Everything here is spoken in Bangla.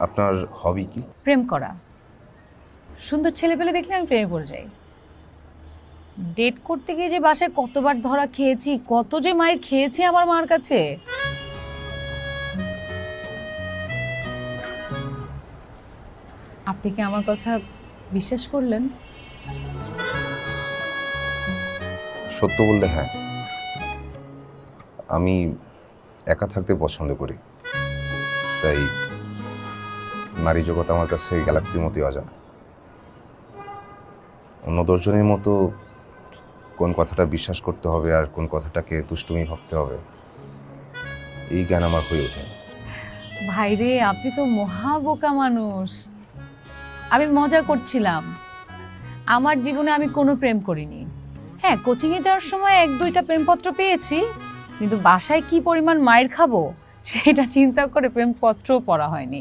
আপনার হবি কি? প্রেম করা। সুন্দর ছেলে পেলে দেখলে আমি প্রেমে পড়ে যাই। ডেট করতে গিয়ে যে বাসায় কতবার ধরা খেয়েছি, কত যে মায়ের খেয়েছি আমার মার কাছে। আপনি কি আমার কথা বিশ্বাস করলেন? সত্য বললে হ্যাঁ, আমি একা থাকতে পছন্দ করি, তাই নারী জগৎ আমার কাছে গ্যালাক্সির মতোই অজানা। অন্য দশজনের মতো কোন কথাটা বিশ্বাস করতে হবে আর কোন কথাটাকে দুষ্টুমি ভাবতে হবে এই জ্ঞান আমার হয়ে ওঠে। ভাইরে, আপনি তো মহা বোকা মানুষ। আমি মজা করছিলাম। আমার জীবনে আমি কোনো প্রেম করিনি। হ্যাঁ, কোচিংয়ে যাওয়ার সময় এক দুইটা প্রেমপত্র পেয়েছি, কিন্তু বাসায় কি পরিমাণ মাইর খাবো সেটা চিন্তা করে প্রেমপত্রও পড়া হয়নি।